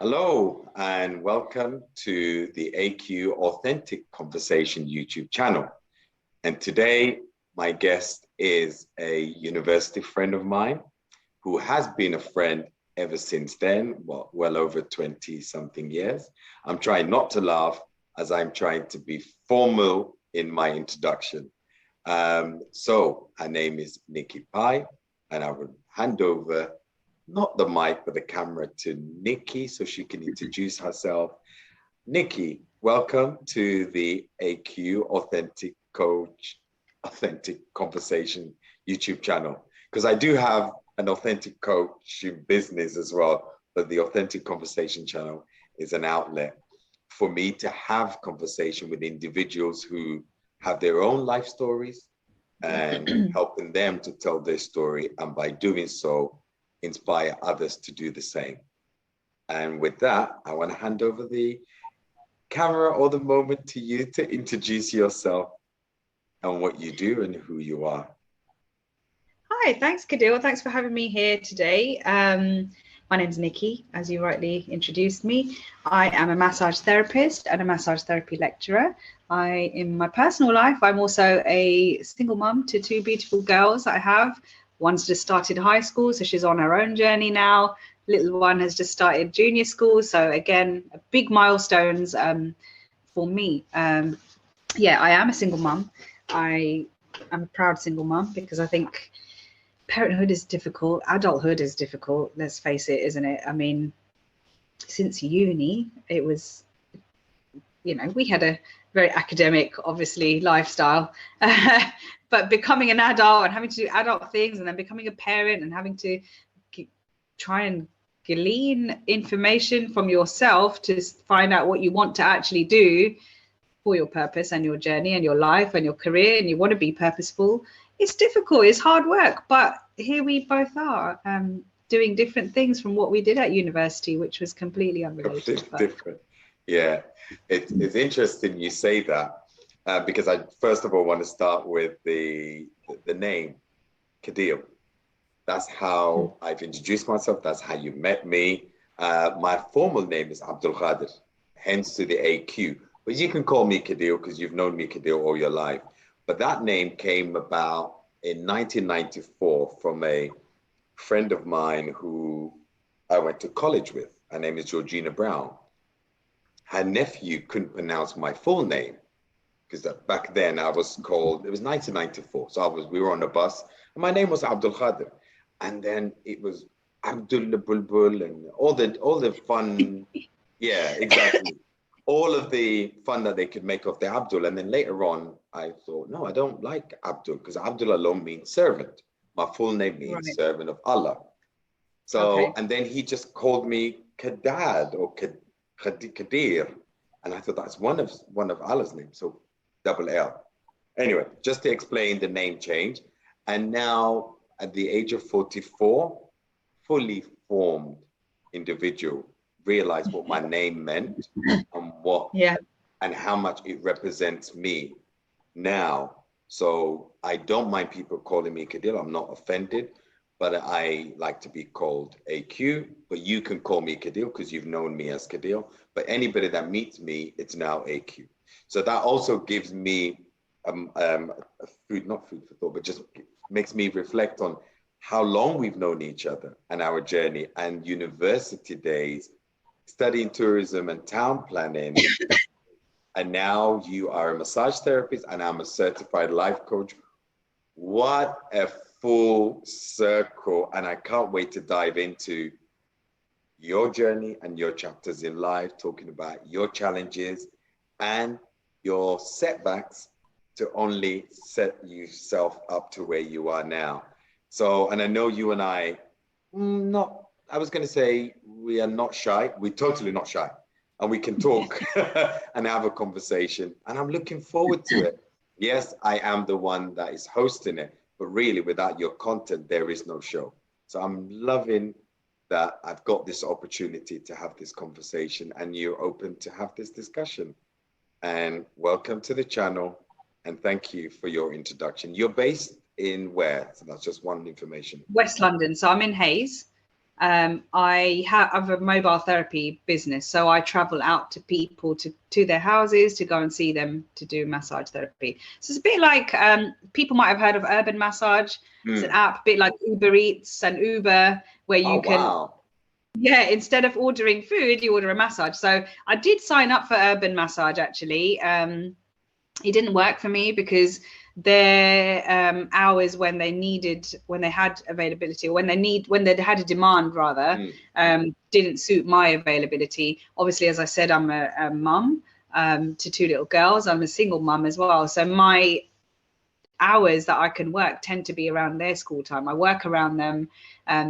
Hello and welcome to the AQ Authentic Conversation YouTube channel. And today my guest is a university friend of mine who has been a friend ever since then, well over 20 something years. I'm trying not to laugh as I'm trying to be formal in my introduction. So her name is Nicky Pai, and I will hand over not the mic, but the camera to Nicky so she can introduce herself. Nicky, welcome to the AQ Authentic Conversation YouTube channel. Because I do have an authentic coaching business as well, but the Authentic Conversation channel is an outlet for me to have conversation with individuals who have their own life stories and helping them to tell their story. And by doing so, inspire others to do the same. And with that, I want to hand over the camera or the moment to you to introduce yourself and what you do and who you are. Hi, thanks, Kadil. Thanks for having me here today. My name's Nicky, as you rightly introduced me. I am a massage therapist and a massage therapy lecturer. In my personal life, I'm also a single mum to two beautiful girls that I have. One's just started high school, so she's on her own journey now. Little one has just started junior school. So again, big milestones for me. Yeah, I am a single mum. I'm a proud single mum because I think parenthood is difficult. Adulthood is difficult. Let's face it, isn't it? I mean, since uni, it was, we had a very academic, obviously, lifestyle. But becoming an adult and having to do adult things and then becoming a parent and having to try and glean information from yourself to find out what you want to actually do for your purpose and your journey and your life and your career, and you want to be purposeful. It's difficult, it's hard work, but here we both are doing different things from what we did at university, which was completely unrelated. Different. Yeah, it's interesting you say that because I first of all want to start with the name Kadil. That's how I've introduced myself. That's how you met me. My formal name is Abdul Qadir, hence to the AQ. But you can call me Kadil because you've known me Kadil all your life. But that name came about in 1994 from a friend of mine who I went to college with. Her name is Georgina Brown. Her nephew couldn't pronounce my full name because back then I was called, it was 1994. So we were on a bus and my name was Abdul Qadir. And then it was Abdul Bulbul and all the fun. Yeah, exactly. All of the fun that they could make of the Abdul. And then later on, I thought, no, I don't like Abdul because Abdul alone means servant. My full name means servant of Allah. So, okay. And then he just called me Kadad or Kadir. And I thought that's one of Allah's names. So double L. Anyway, just to explain the name change. And now at the age of 44, fully formed individual, realized what my name meant and how much it represents me now. So I don't mind people calling me Kadil. I'm not offended, but I like to be called AQ. But you can call me Kadil because you've known me as Kadil. But anybody that meets me, it's now AQ. So that also gives me not food for thought, but just makes me reflect on how long we've known each other and our journey and university days, studying tourism and town planning. And now you are a massage therapist and I'm a certified life coach. What a full circle. And I can't wait to dive into your journey and your chapters in life, talking about your challenges and your setbacks to only set yourself up to where you are now. So, and I know you and I, I was going to say we are not shy. We're totally not shy. And we can talk and have a conversation. And I'm looking forward to it. Yes, I am the one that is hosting it. But really, without your content, there is no show. So I'm loving that I've got this opportunity to have this conversation and you're open to have this discussion. And welcome to the channel. And thank you for your introduction. You're based in where? So that's just one information. West London. So I'm in Hayes. I have a mobile therapy business, so I travel out to people to their houses to go and see them to do massage therapy. So it's a bit like people might have heard of Urban Massage. It's an app, a bit like Uber Eats and Uber, where you can, wow. yeah, instead of ordering food, you order a massage. So I did sign up for Urban Massage actually. It didn't work for me because their hours when they had availability, or when they had a demand rather, didn't suit my availability. Obviously, as I said, I'm a mum to two little girls. I'm a single mum as well, so my hours that I can work tend to be around their school time. I work around them.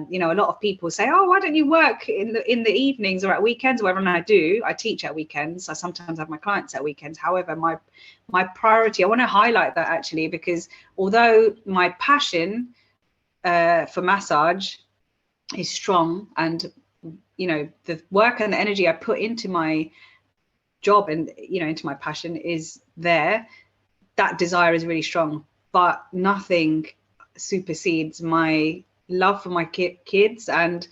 You know, a lot of people say, oh, why don't you work in the evenings or at weekends or whatever? And I do. I teach at weekends. I sometimes have my clients at weekends. However, my priority, I want to highlight that actually, because although my passion for massage is strong, and you know, the work and the energy I put into my job and, you know, into my passion is there, that desire is really strong, but nothing supersedes my love for my kids and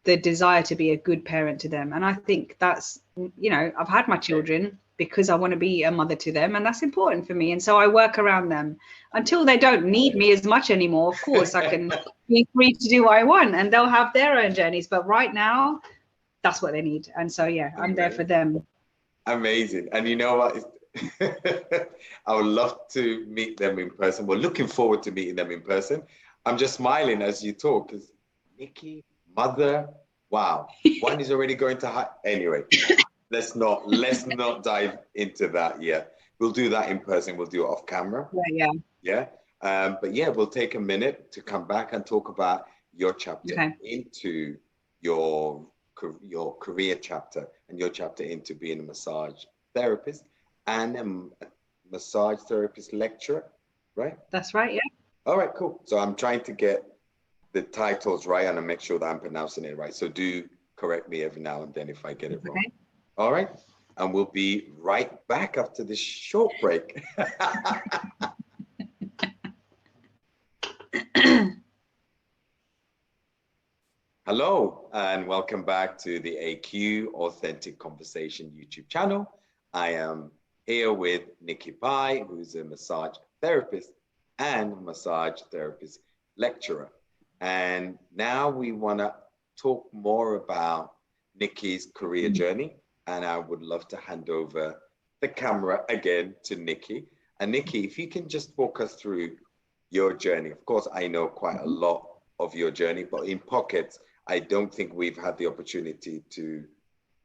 the desire to be a good parent to them. And I think that's, you know, I've had my children because I want to be a mother to them, and that's important for me. And so I work around them until they don't need me as much anymore. Of course, I can be free to do what I want and they'll have their own journeys. But right now, that's what they need. And so, yeah, I'm there for them. Amazing. And you know what? I would love to meet them in person. We're looking forward to meeting them in person. I'm just smiling as you talk because Nicky, mother, wow, one is already going to anyway. Let's not dive into that yet. We'll do that in person. We'll do it off camera. Yeah. But yeah, we'll take a minute to come back and talk about your chapter into your career chapter, and your chapter into being a massage therapist and a massage therapist lecturer, right? That's right, yeah. All right, cool. So I'm trying to get the titles right and I make sure that I'm pronouncing it right. So do correct me every now and then if I get it wrong. All right. And we'll be right back after this short break. Hello, and welcome back to the AQ Authentic Conversation YouTube channel. I am here with Nicky Pai, who's a massage therapist and massage therapist lecturer. And now we want to talk more about Nicky's career journey. And I would love to hand over the camera again to Nicky. And Nicky, if you can just walk us through your journey. Of course, I know quite a lot of your journey, but in pockets, I don't think we've had the opportunity to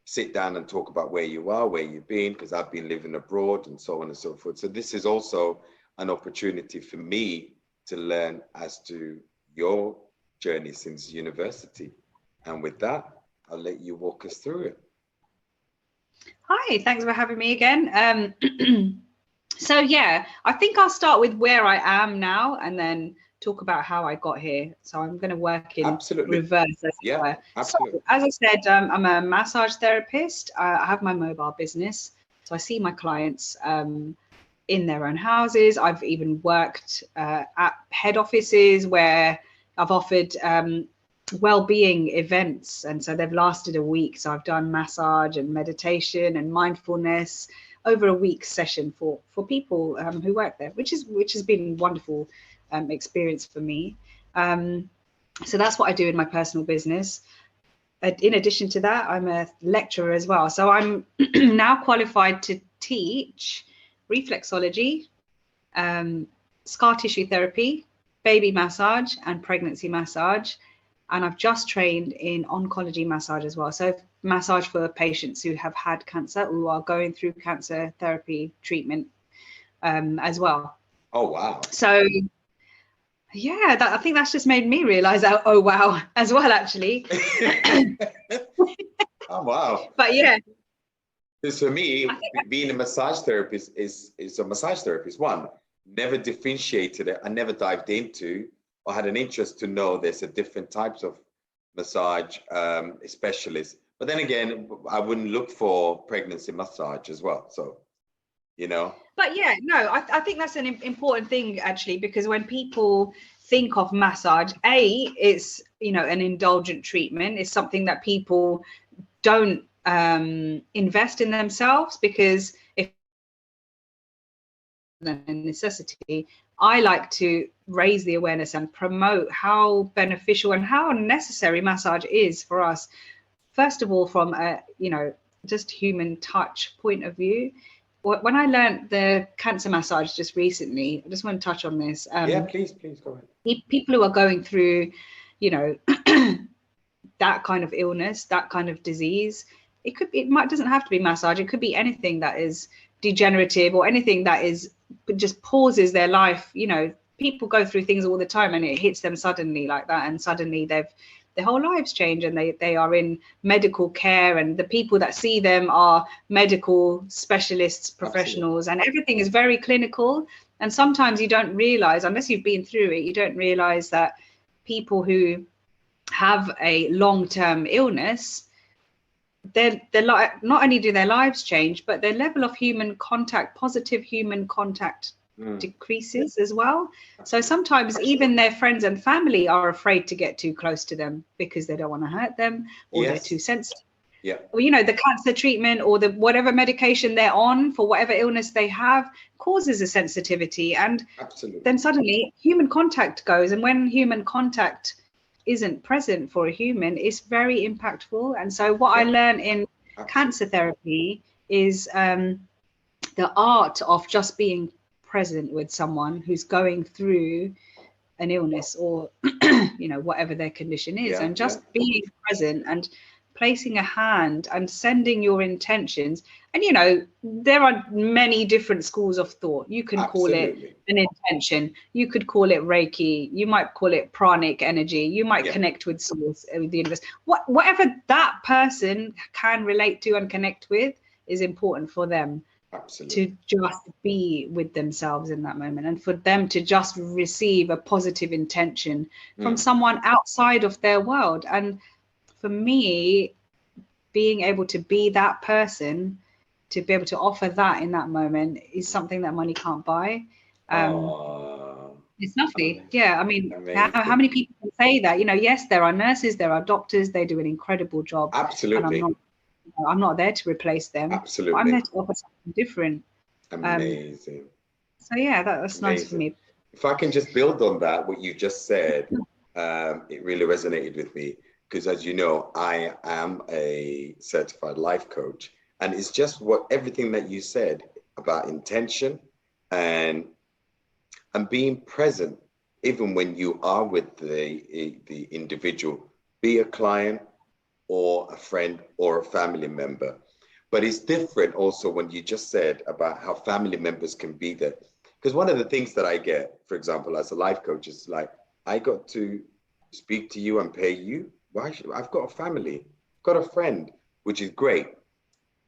sit down and talk about where you are, where you've been, because I've been living abroad and so on and so forth. So this is also an opportunity for me to learn as to your journey since university. And with that, I'll let you walk us through it. Hi, thanks for having me again. So yeah, I think I'll start with where I am now and then talk about how I got here. So I'm going to work in reverse. Yeah, absolutely. So, as I said, I'm a massage therapist. I have my mobile business. So I see my clients in their own houses. I've even worked at head offices where I've offered well-being events, and so they've lasted a week. So I've done massage and meditation and mindfulness over a week's session for people who work there, which has been a wonderful experience for me. So that's what I do in my personal business. In addition to that, I'm a lecturer as well. So I'm now qualified to teach reflexology, scar tissue therapy, baby massage, and pregnancy massage. And I've just trained in oncology massage as well. So massage for patients who have had cancer, who are going through cancer therapy treatment as well. Oh, wow. So yeah, I think that's just made me realize that, oh, wow, as well, actually. Oh, wow. But yeah. Because for me, being a massage therapist is a massage therapist. One, never differentiated it. I never dived into or had an interest to know there's a different types of massage specialists. But then again, I wouldn't look for pregnancy massage as well. So, you know. But yeah, no, I think that's an important thing actually, because when people think of massage, it's, you know, an indulgent treatment. It's something that people don't invest in themselves, because if a necessity, I like to raise the awareness and promote how beneficial and how necessary massage is for us. First of all, from a, you know, just human touch point of view. When I learned the cancer massage just recently, I just want to touch on this. Yeah, please go ahead. People who are going through, you know, that kind of illness, that kind of disease, doesn't have to be massage. It could be anything that is degenerative, or anything that is just pauses their life. You know, people go through things all the time, and it hits them suddenly like that, and suddenly their whole lives change, and they are in medical care, and the people that see them are medical specialists, professionals. Absolutely. And everything is very clinical. And sometimes you don't realize, unless you've been through it, you don't realize that people who have a long-term illness, not only do their lives change, but their level of human contact, positive human contact, decreases as well. So sometimes even their friends and family are afraid to get too close to them, because they don't want to hurt them, or they're too sensitive. Yeah. Or, you know, the cancer treatment or the whatever medication they're on for whatever illness they have causes a sensitivity. And then suddenly human contact goes. And when human contact isn't present for a human, it's very impactful. And so what I learned in cancer therapy is the art of just being present with someone who's going through an illness, or you know, whatever their condition is, and just being present and placing a hand and sending your intentions. And you know, there are many different schools of thought. You can call it an intention, you could call it Reiki, you might call it pranic energy, you might connect with source, with the universe. Whatever that person can relate to and connect with is important for them. To just be with themselves in that moment, and for them to just receive a positive intention from someone outside of their world. And for me, being able to be that person, to be able to offer that in that moment, is something that money can't buy. It's lovely. Yeah, I mean, how many people can say that? You know, yes, there are nurses, there are doctors, they do an incredible job. Absolutely. And I'm not there to replace them. Absolutely. I'm there to offer something different. Amazing. So yeah, that's nice for me. If I can just build on that, what you just said, it really resonated with me, because as you know, I am a certified life coach, and it's just everything that you said about intention and being present, even when you are with the individual, be a client or a friend or a family member. But it's different also when you just said about how family members can be there. Because one of the things that I get, for example, as a life coach, is like, I got to speak to you and pay you. Why I've got a family, got a friend, which is great.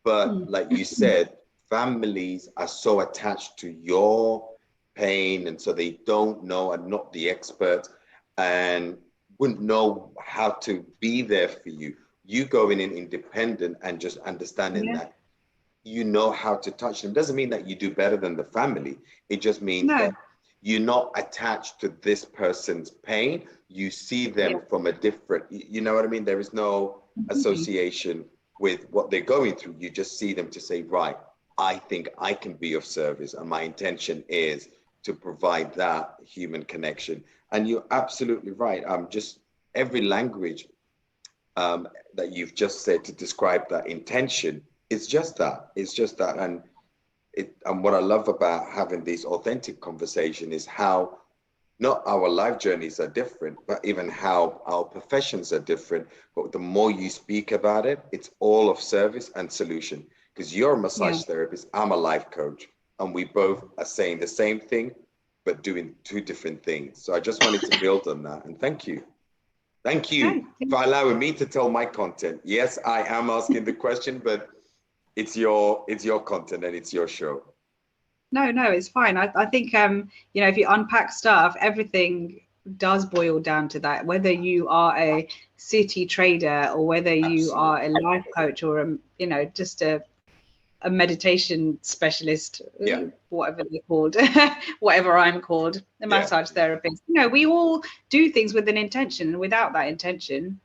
But like you said, families are so attached to your pain, and so they don't know, and not the expert, and wouldn't know how to be there for you. You going in independent and just understanding that you know how to touch them doesn't mean that you do better than the family. It just means that you're not attached to this person's pain. You see them from a different, you know what I mean? There is no association with what they're going through. You just see them to say, right, I think I can be of service, and my intention is to provide that human connection. And you're absolutely right. Just every language that you've just said to describe that intention, it's just that. It's just that. And what I love about having these authentic conversation is how not our life journeys are different, but even how our professions are different. But the more you speak about it, it's all of service and solution. Because you're a massage therapist, I'm a life coach, and we both are saying the same thing, but doing two different things. So I just wanted to build on that. And thank you. Thank you for allowing me to tell my content. Yes, I am asking the question, but it's your content and it's your show. No, it's fine. I think, you know, if you unpack stuff, everything does boil down to that. Whether you are a city trader, or whether you are a life coach, or you know, just a a meditation specialist, Yeah. whatever they're called, whatever I'm called, a massage therapist. We all do things with an intention, and without that intention,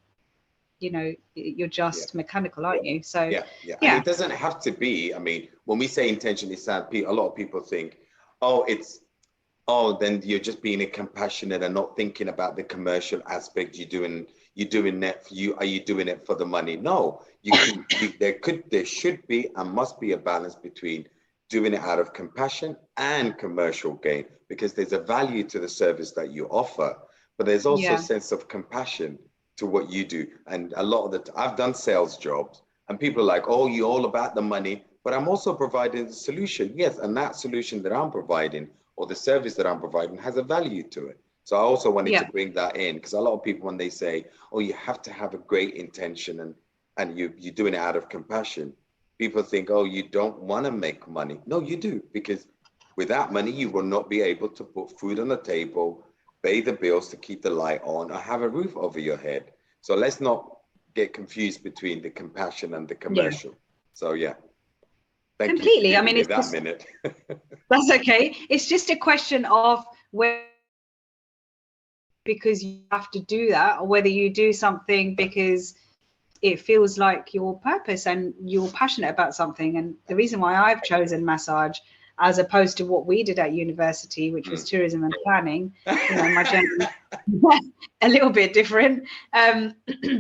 you're just mechanical, aren't you? So yeah. And it doesn't have to be, I mean, when we say intention, it's that a lot of people think, then you're just being compassionate and not thinking about the commercial aspect. Are you doing it for the money? No, there should be and must be a balance between doing it out of compassion and commercial gain, because there's a value to the service that you offer, but there's also a sense of compassion to what you do. And a lot of I've done sales jobs, and people are like, oh, you're all about the money, but I'm also providing the solution. Yes, and that solution that I'm providing, or the service that I'm providing, has a value to it. So I also wanted to bring that in, because a lot of people, when they say, oh, you have to have a great intention and you're doing it out of compassion, people think, oh, you don't want to make money. No, you do, because without money, you will not be able to put food on the table, pay the bills to keep the light on, or have a roof over your head. So let's not get confused between the compassion and the commercial. So thank completely. you for I mean, giving me that minute. That's okay. It's just a question of where, because you have to do that, or whether you do something because it feels like your purpose and you're passionate about something. And the reason why I've chosen massage as opposed to what we did at university, which was tourism and planning, my journey a little bit different. The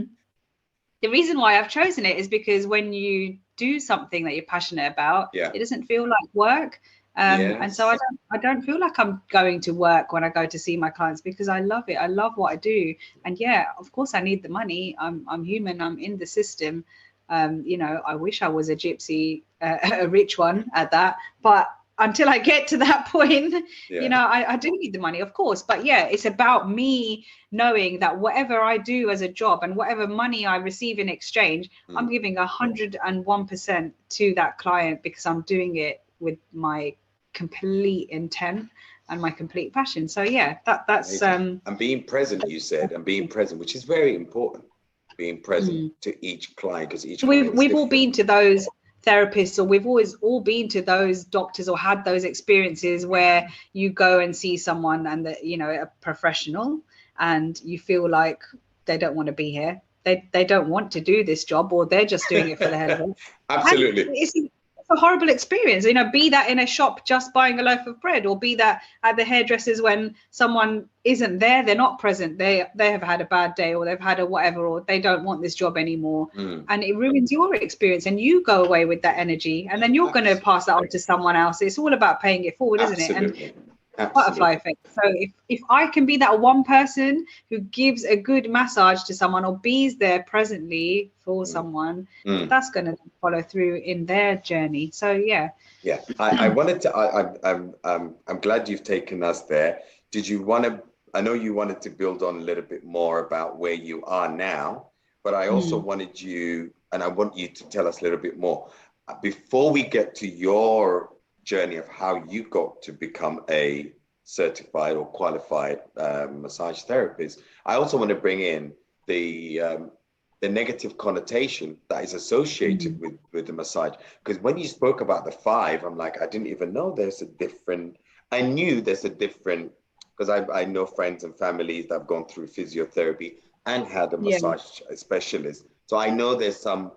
reason why I've chosen it is because when you do something that you're passionate about, it doesn't feel like work. And so I don't feel like I'm going to work when I go to see my clients, because I love it. I love what I do. And of course I need the money. I'm human. I'm in the system. I wish I was a gypsy, a rich one at that. But until I get to that point, I do need the money, of course. But it's about me knowing that whatever I do as a job and whatever money I receive in exchange, I'm giving 101% to that client, because I'm doing it with my complete intent and my complete passion. So that's and being present, you said, and being present, which is very important. Being present to each client, because we've all been to those therapists, or we've always all been to those doctors, or had those experiences where you go and see someone and a professional, and you feel like they don't want to be here. They don't want to do this job, or they're just doing it for the hell of it. Absolutely. It's a horrible experience, be that in a shop just buying a loaf of bread, or be that at the hairdressers when someone isn't there, they're not present, they have had a bad day, or they've had a whatever, or they don't want this job anymore, and it ruins your experience, and you go away with that energy, and then you're going to pass that on to someone else. It's all about paying it forward, isn't it? And butterfly effect. So if I can be that one person who gives a good massage to someone, or be's there presently for someone, that's going to follow through in their journey. So I wanted to I'm glad you've taken us there. Did you want to, I know you wanted to build on a little bit more about where you are now, but I also wanted you, and I want you to tell us a little bit more before we get to your journey of how you got to become a certified or qualified massage therapist. I also want to bring in the negative connotation that is associated with the massage, because when you spoke about the 5, I'm like, I didn't even know there's a different, I knew there's a different, because I know friends and families that have gone through physiotherapy and had a massage specialist, so I know there's some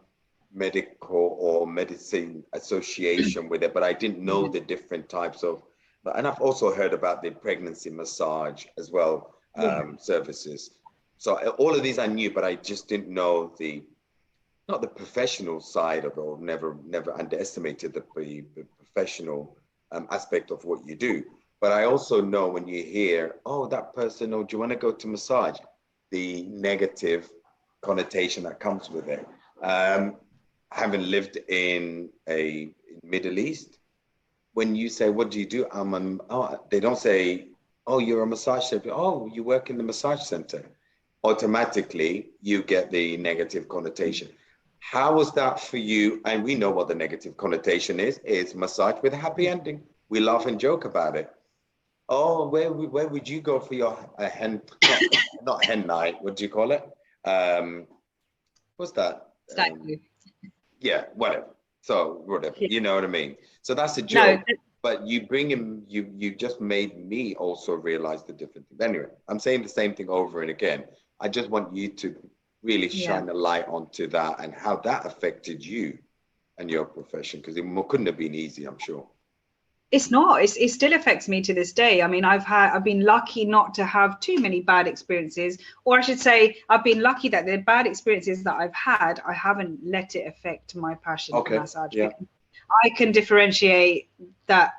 medical or medicine association with it, but I didn't know the different types of, and I've also heard about the pregnancy massage as well, services. So all of these I knew, but I just didn't know not the professional side of it, or never underestimated the professional aspect of what you do. But I also know when you hear, oh, that person, oh, do you want to go to massage? The negative connotation that comes with it. Having lived in a Middle East, when you say, what do you do? They don't say, oh, you're a massage therapist. Oh, you work in the massage center. Automatically, you get the negative connotation. How was that for you? And we know what the negative connotation is. It's massage with a happy ending. We laugh and joke about it. Oh, where would you go for your not hen night? What do you call it? What's that? exactly. Yeah, whatever. So whatever, Yeah. you know what I mean? So that's a No, joke. But you bring him, you just made me also realize the different things. Anyway, I'm saying the same thing over and again. I just want you to really yeah. shine a light onto that and how that affected you and your profession, because it couldn't have been easy, I'm sure. It's not. It still affects me to this day. I mean, I've been lucky not to have too many bad experiences, or I should say, I've been lucky that the bad experiences that I've had, I haven't let it affect my passion for Okay. massage. Yeah. I can differentiate that.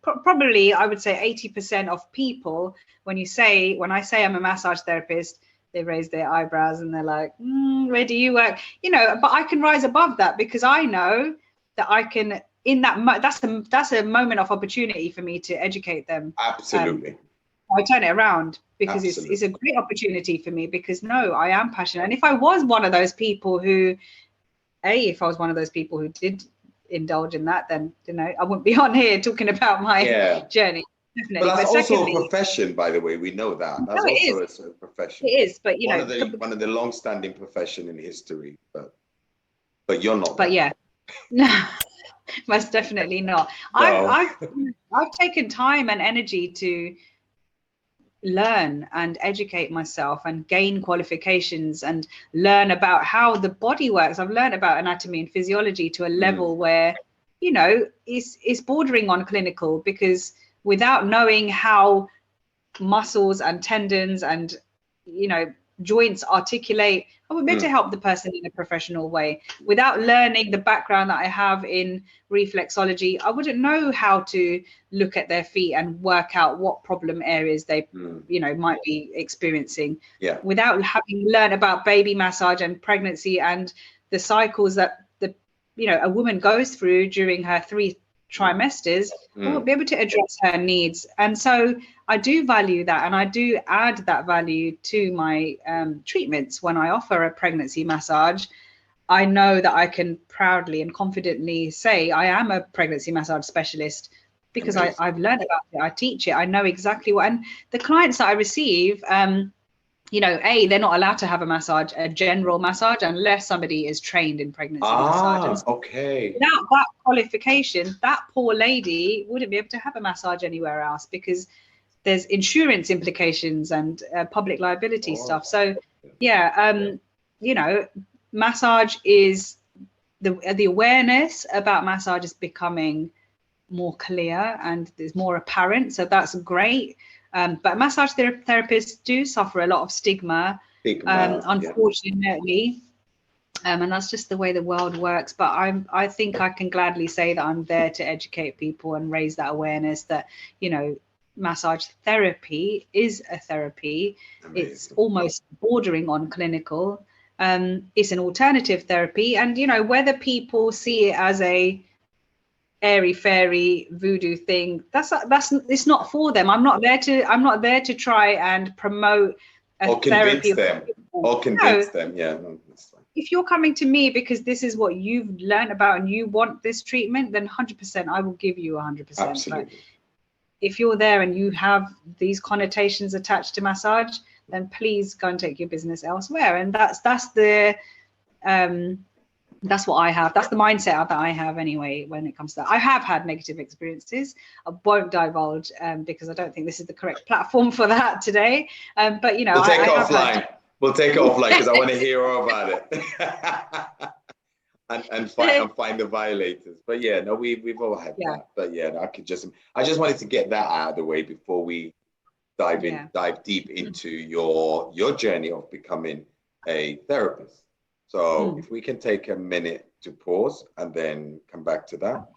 Probably, I would say 80% of people, when I say I'm a massage therapist, they raise their eyebrows and they're like, where do you work? You know, but I can rise above that because I know that I can. In that, that's a moment of opportunity for me to educate them. Absolutely. I turn it around because Absolutely. it's a great opportunity for me because no, I am passionate. And if I was one of those people who, if I was one of those people who did indulge in that, then I wouldn't be on here talking about my journey. Definitely. But that's But also secondly, a profession, by the way. We know that. That's no, also a profession. it is. But one of the long-standing profession in history. But you're not. But that. yeah, no, most definitely not. No. I've taken time and energy to learn and educate myself and gain qualifications and learn about how the body works. I've learned about anatomy and physiology to a level where, it's bordering on clinical, because without knowing how muscles and tendons and, joints articulate, I would be able to help the person in a professional way. Without learning the background that I have in reflexology, I wouldn't know how to look at their feet and work out what problem areas they, might be experiencing. Yeah. Without having learned about baby massage and pregnancy and the cycles that a woman goes through during her 3 trimesters, I won't be able to address her needs. And so I do value that, and I do add that value to my treatments. When I offer a pregnancy massage, I know that I can proudly and confidently say I am a pregnancy massage specialist because I've learned about it. I teach it. I know exactly what. And the clients that I receive, they're not allowed to have a general massage, unless somebody is trained in pregnancy massage. Okay. Without that qualification, that poor lady wouldn't be able to have a massage anywhere else, because there's insurance implications and public liability stuff. So massage is the awareness about massage is becoming more clear and there's more apparent. So that's great. But massage therapists do suffer a lot of stigma, unfortunately. And that's just the way the world works. But I think I can gladly say that I'm there to educate people and raise that awareness that, massage therapy is a therapy. Amazing. It's almost bordering on clinical. It's an alternative therapy. And, whether people see it as a airy fairy voodoo thing, that's it's not for them. I'm not there to try and promote a therapy or convince them. Yeah, no, that's fine. If you're coming to me because this is what you've learned about and you want this treatment, then 100% I will give you 100%. Absolutely. But if you're there and you have these connotations attached to massage, then please go and take your business elsewhere. And that's what I have. That's the mindset that I have anyway when it comes to that. I have had negative experiences. I won't divulge because I don't think this is the correct platform for that today. But we'll take it offline. We'll take it offline because I want to hear all about it. and find the violators. But yeah, no, we've all had that. But yeah, no, I just wanted to get that out of the way before we dive deep into your journey of becoming a therapist. So if we can take a minute to pause and then come back to that.